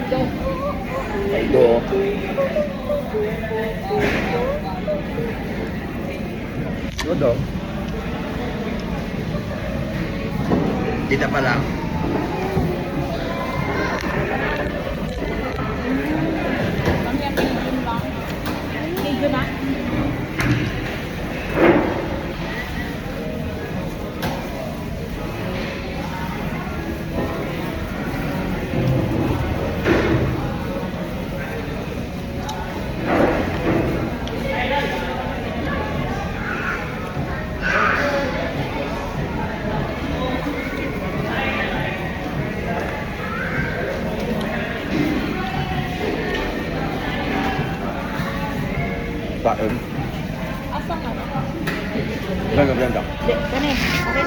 Ito. Ito. Kita pa lang. Medyo na. Paen. Asang ano? Blanda, blanda. Di, gani. Akin.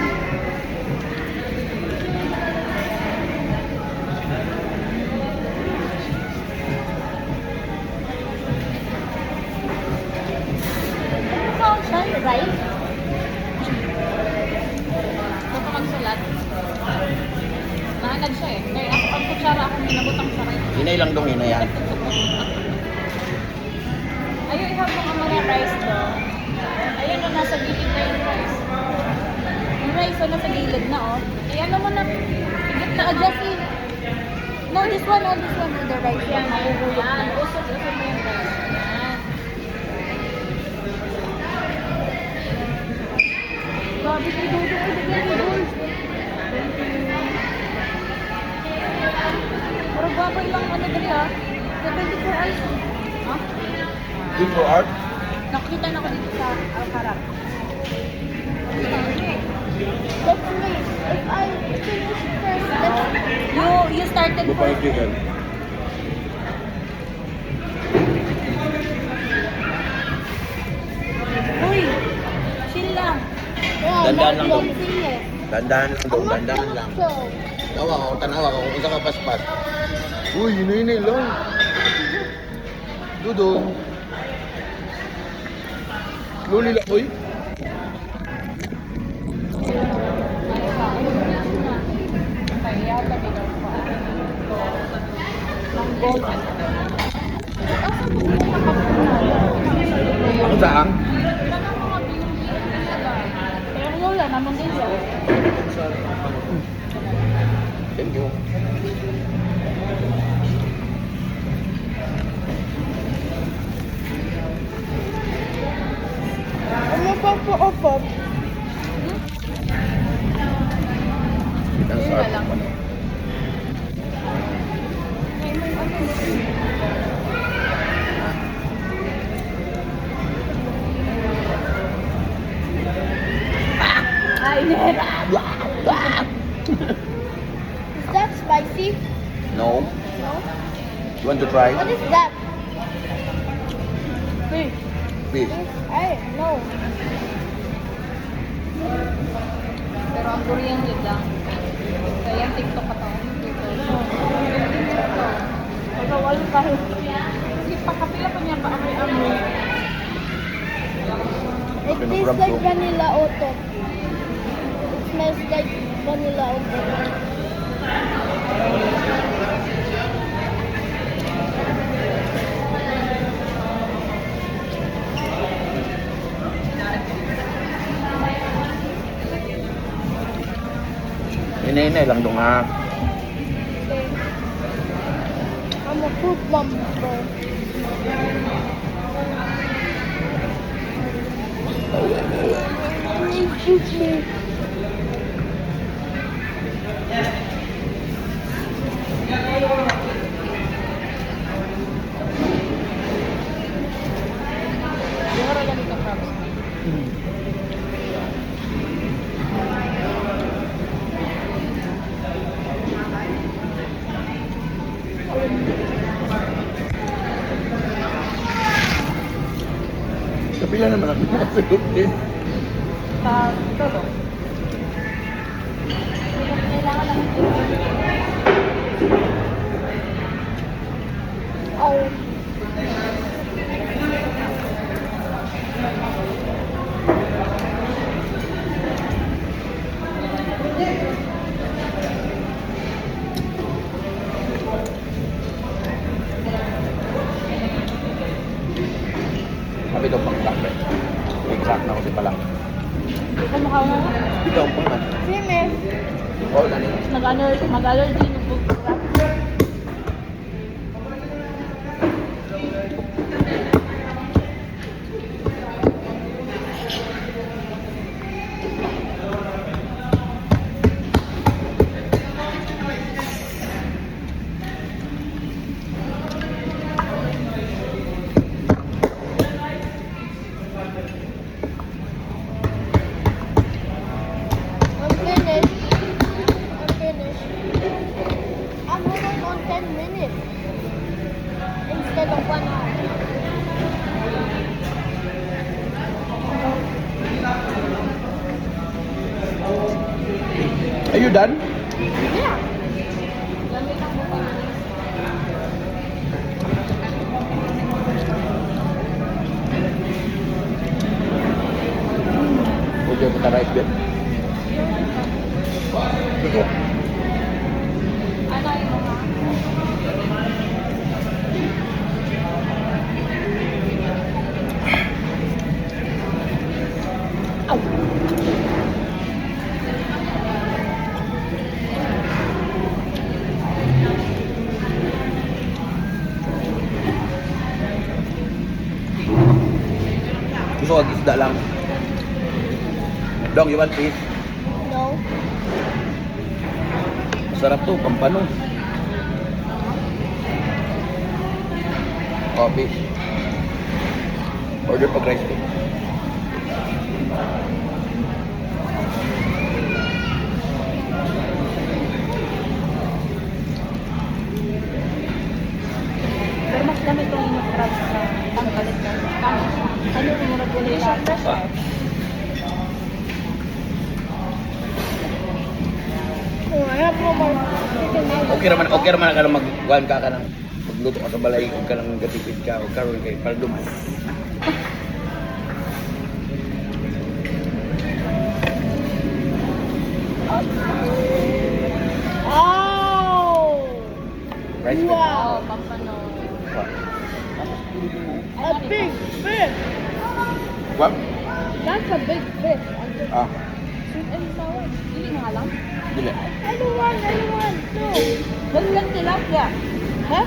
Ikaw siya, right? Ito pa magsulat. Naanag siya eh. Kaya ako pag kutsara ako minabutang sa right. Inay lang dong ina yan. Ayun, ihap mo ang mga rice do. Ayun o, nasa gilid na yung rice. Yung rice o, nasa gilid na o. Eh, ano mo na, higit na adjust eh. No, this one, the rice. Yan, mahuhulog na. Usok mo yung rice. Yan. Gabi kay Dodo, kay Dodo. Parang babay lang ano dali ha. 24 hours. Ha? Good for art. Nakita na ko dito sa Alcaraz. That's me. If I finish first, you started Bupay first. chicken. Uy, chill lang. Dandan lang dong. Sige. Dandahan lang dong, dandahan lang. Tawa ko, tanawa ko kung isa ka paspas. Uy, inay lang. Dudong. Luli lang, uy. Ako saan? Pero wala naman din siya. Thank you. Ano pa po opo? Ang sarap ng ano. Ay, nera. Is that spicy? No? No. You want to try? What is that? Fish. Fish. Ay, no. Pero ang Korean yun lang. Kaya yung TikTok ka to. Pero wala pa rin. Sige, pakapila pa niya pa amoy-amoy. It tastes like vanilla auto. It smells like vanilla auto. Inay lang dong ha. I'm a fruit mom, bro. Excuse me. Siguro ganito, props. Kapila naman ako nakasagot din. Sa todo. Kailangan lang. Oh. Mag-allergy ng buka. I'm finished. I'm finished. I'm moving on 10 minutes instead of 1 hour. Are you done? Yeah. Huwag yung punta rice bed. Sige. Ano yung mga? Gusto ko isda lang. Dong, you want fish? No. Sarap to, pampano. Oh, fish. Order pag rice bed. Pero mas dami itong inukrab sa pangkalit ka. Kano siya? Ano yung muna po nila? Ah. Oh, I have no more chicken nuggets. Okay raman ka na magkuhan ka ng magluto ka sa balay, huwag ka lang gatipid ka, huwag ka rin kay Paldum. Oh! Rice bed. Wow. Pampano. A big fish. What? That's a big fish. Ah, Sweet and sour. Hindi na lang. dili. I don't want two. Huwag lang tilapia. Huh?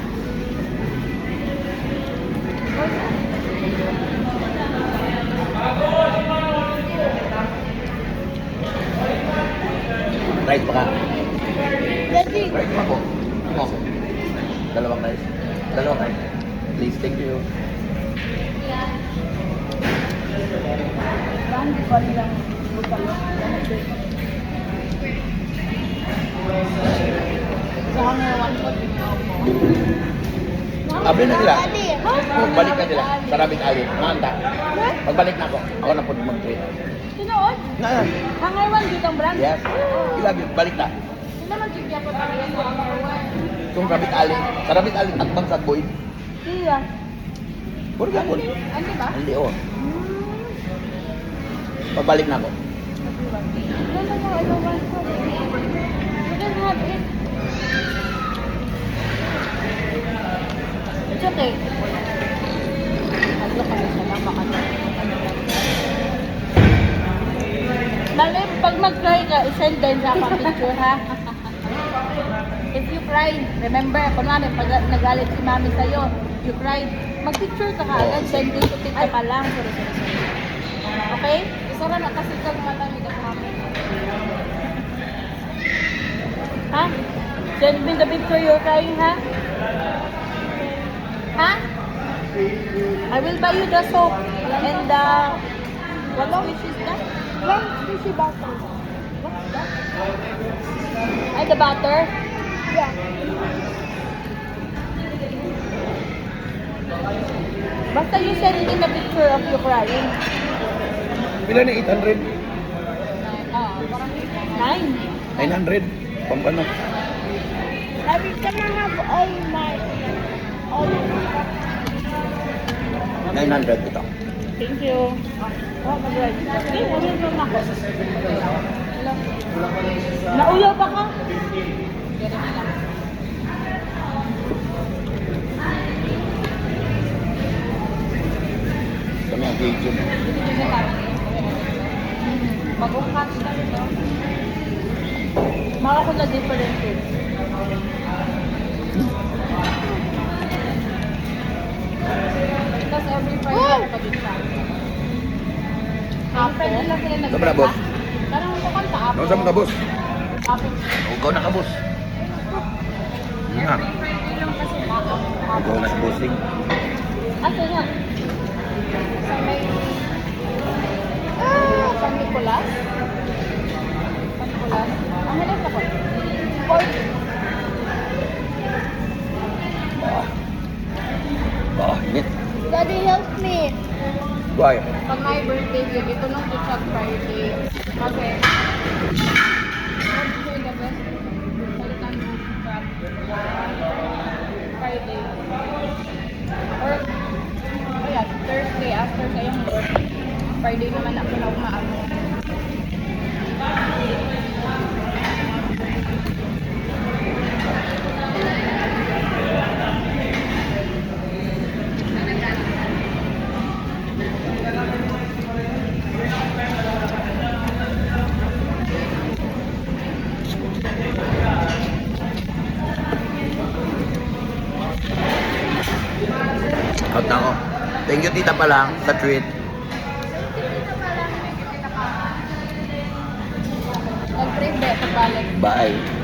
Rice pa ka. Daddy. Rice pa ko. Mo. Dalawang rice. Dalawang rice. Please, thank you. Saan di pa nilang bukalo? Sa kanya, one pot din ako. Abli na sila. Daddy. Oh, balik na sila. Sa Rabbit Alley. Manta. Pagbalik na ako na po mag-treat. Sinood? Na. Hangarwan dito ang brand? Yes. Ilagi, balik na. Sino man siya pa tayo sa hangarwan? Itong Rabbit Alley. Sa Rabbit Alley, tagbang sa boy. Iya. Puro gapon. Ano ba? Hindi, oh. Pagbalik na ako. No, I don't want to. You can have it. It's okay. Ano kami sa lang, baka Lalo, pag mag-cry ka, isend din sa akong picture, ha? If you cry, remember, kunwari, pag nagalit si mami sa'yo, you cried, mag-picture ka agad, send din to tita ka lang. Sorry. Okay? Isa rin, kasi kag malamig ako mami. Ha? Send me the picture you're crying, ha? Ha? I will buy you the soap and the... What fish is that? Long fishy butter. What's that? Ay, the butter? Yeah. Basta you send me the picture of you crying. Pila na 800? Nine. 900? Pampano? Daddy, can I have all my... All my... 900 ito. Thank you. Oh, mag-ride. Okay, ulit naman ako. Nauyaw pa ka? Kami ang video. Mag-ukat ka rin. Baka ko na differences. Tapos every Friday ako din siya. Every Friday lang sila Saan na, boss? Parang kukanta ako. Ano saan ka, boss? Ako. Ikaw na ka, boss. Nga. Every Friday lang kasi ako. Ikaw na sa bossing. Asa nga? Sa may... San Nicolas? San Nicolas? Ang halas ako. Port. Init. Daddy, help me. Why? Pag may birthday yun, ito nung sa Friday. Kasi... What's the best? Salitan mo sa Friday. Or... Ayan, Thursday after kayong work. Friday naman ako na umaano. Out na ako. Thank you, tita pa lang, sa treat. Nag-trip ba? Pagbalik. Bye.